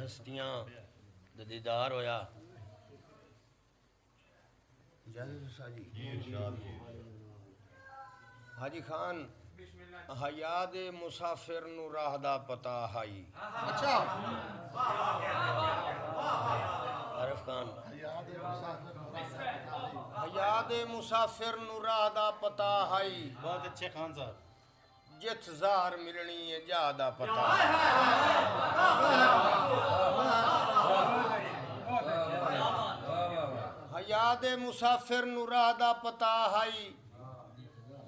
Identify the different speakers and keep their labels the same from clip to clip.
Speaker 1: ہستیاں دا دیدار ہویا حاجی خان حیات مسافر نو راہ دا پتا ہائی
Speaker 2: اچھا
Speaker 1: عارف خان حیات مسافر نو راہ دا پتا ہائی
Speaker 3: بہت اچھے خان صاحب
Speaker 1: جت زار ملنی ہے جا دا پتا حیات مسافر نو راہ دا پتا ہائی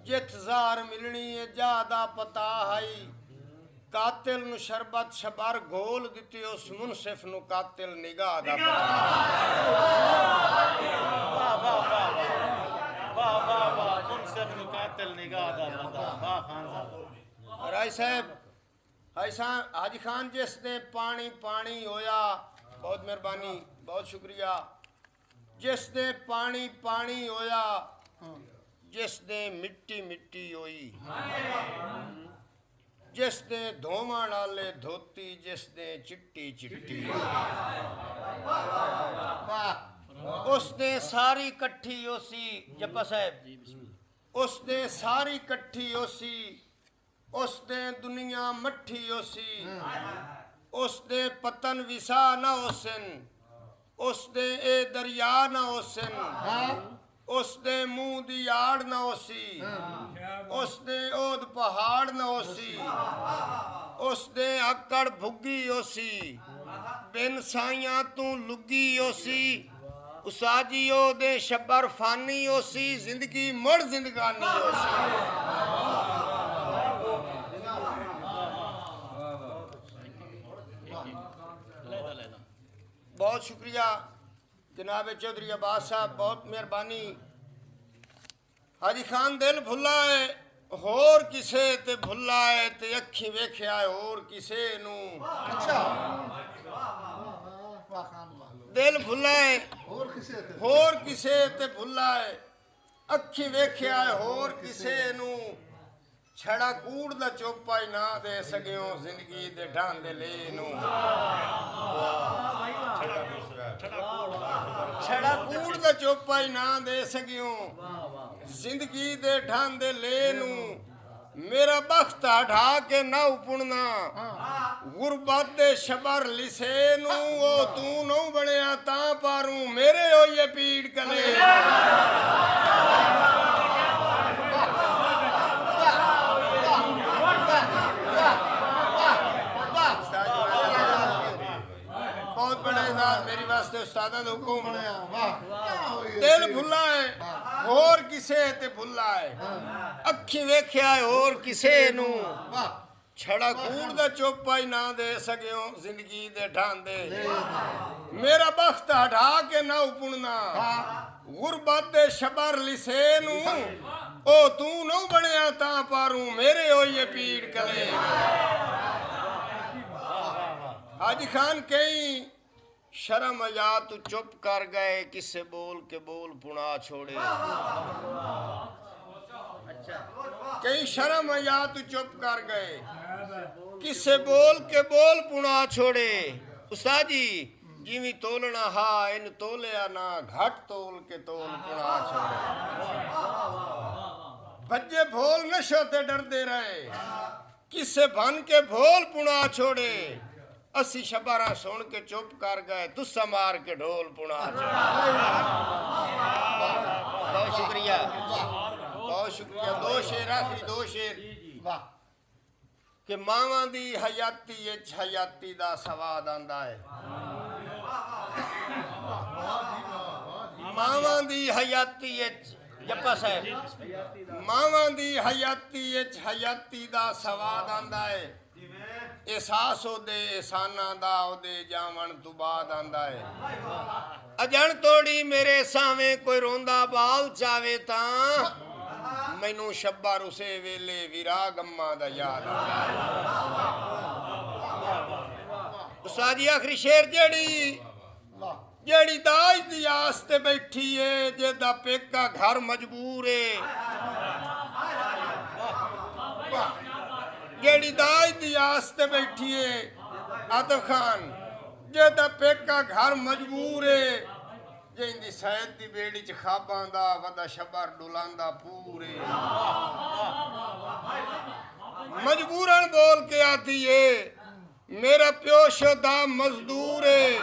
Speaker 1: جت زار ملنی ہے جا دا پتا ہائی قاتل نو شربت شبر گھول دیتی اس منصف نو قاتل نگاہ دا پتا
Speaker 3: واہ واہ واہ واہ واہ واہ منصف نو قاتل نگاہ دا پتا واہ خان صاحب
Speaker 1: رائی صاحب حاجی خان جس نے پانی پانی ہویا بہت مہربانی بہت شکریہ جس نے پانی پانی ہویا جس نے مٹی مٹی ہوئی جس نے دھوما نالے دھوتی جس نے چٹی چٹی اس نے ساری کٹھی ہوسی جپا صاحب اس نے ساری کٹھی ہوسی اس نے دنیا مٹھی ہوسی اس نے پتن وسا نہ ہوسن اس نے اے دریا نہ ہوسن اس نے منہ دی آڑ نہ ہوسی اس نے اود پہاڑ نہ ہوسی اس نے اکڑ بھگی ہوسی بن سائیاں تو لگی ہوسی اساجی او دے شبر فانی ہوسی زندگی مڑ زندگانی ہوسی بہت شکریہ جناب چودھری عباس صاحب بہت مہربانی حاجی خان دل بھلا ہے ہور کسے تے بھلا ہے تے اکھی ویکھیا ہے ہور کسے نو
Speaker 2: اچھا
Speaker 1: دل بھلا ہے
Speaker 2: اور کسے
Speaker 1: کسے تے بھلا ہے اکھی ویکھیا ہے ہور کسے نو چھڑا کوڑ دا چوپا ہی نہ دے سگیوں زندگی دے ڈھاندے لے نو چھڑا کوڑ دا چوپا ہی نہ دے سگیوں زندگی دے ڈھاندے لے نو میرا بخت ہٹا کے نہ اپننا غربت دے شبر لسے نو او تو نو بڑیا تاں پاروں میرے ہو یہ پیڑ کلے بہت بڑے اعزاز میری واسطے استادہ دے حکم دل بھلا ہے اور کسے تے بھلا ہے اکھی ویکھیا ہے اور کسے نو چھڑا کوڑ دا چوپا ہی نہ دے سگیوں زندگی دے ڈھاندے میرا بخت ہٹا کے نہ اپننا غربت دے شبر لسے نو او تو نو بڑیا تاں پاروں میرے ہو یہ پیڑ کلے حاجی خان کہیں شرم یا تو چپ کر گئے کسے بول کے بول پنا چھوڑے کہیں شرم یا تو چپ کر گئے کسے بول کے بول پنا چھوڑے استاد جی جیویں تولنا ہا ان تولیا نہ گھٹ تول کے تول پنا چھوڑے بجے بھول نشو تے ڈر دے رہے کسے بھن کے بھول پنا چھوڑے اسی شبارہ سن کے چپ کر گئے تسا مار کے ڈھول پنا چھوڑے بہت شکریہ بہت شکریہ دو شیر آخری دو شیر کہ ماواں دی حیاتی اچ حیاتی دا سواد آندا ہے ماواں دی حیاتی اچ جپا صاحب ماواں دی حیاتی اچ حیاتی دا سواد آندا ہے احساس ہو دے احسانہ دا ہو دے جاون تو بعد آندا ہے اجن توڑی میرے سامیں کوئی روندا بال چاوے تاں مینوں شبا رسے ویلے ویراگ اماں دا یاد آندا ہے استاد جی آخری شیر جیڑی داج دی آس تے بیٹھی ہے جیدا پیکا گھر مجبور ہے جیڑی داج دی آس تے بیٹھی ہے عاطف خان ਜਿਹਦਾ ਪੇਕਾ ਘਰ ਮਜਬੂਰ ਏ ਜਿੰਦੀ ਸੈਦ ਦੀ ਬੇੜੀ ਚ ਖਾਬਾਂ ਦਾ ਵਦਾ ਸ਼ਬਰ ਡੁਲਾਂਦਾ ਪੂਰੇ ਮਜਬੂਰਨ ਬੋਲ ਕੇ ਆਤੀ ਏ ਮੇਰਾ ਪਿਓ ਸ਼ੁਦਾ ਮਜ਼ਦੂਰ ਏ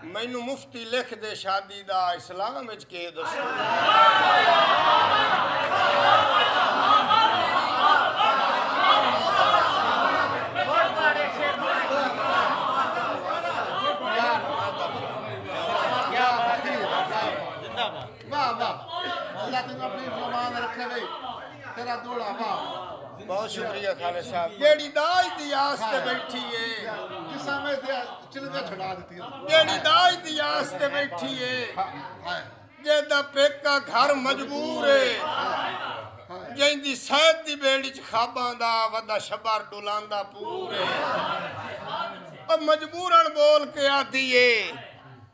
Speaker 1: ਮੈਨੂੰ ਮੁਫਤੀ ਲਿਖ ਦੇ ਸ਼ਾਦੀ ਦਾ ਇਸਲਾਮ ਵਿੱਚ ਕੀ ਦਸਤੂਰ
Speaker 2: वाह वाह अल्लाह तेन अपनी फरमान रखे भाई तेरा दोड़ा वाह
Speaker 1: बहुत शुक्रिया खालिद साहब जेड़ी दाज दी आस ते बैठी है
Speaker 2: किसा में चिलगा छुड़ा देती है
Speaker 1: जेड़ी दाज दी आस ते बैठी है
Speaker 2: हाय
Speaker 1: जेदा पेका घर मजबूर है जेंदी सैद दी बेड़ी च खाबां दा वदा शबर डुलांदा पूरे अब मजबूरन बोल के आती है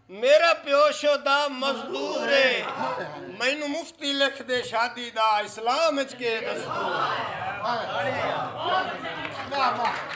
Speaker 1: मेरा प्यो शुदा मजदूर है मैनू मुफ्ती लिख दे शादी दा इस्लाम विच के दस्तूर
Speaker 2: वाह वाह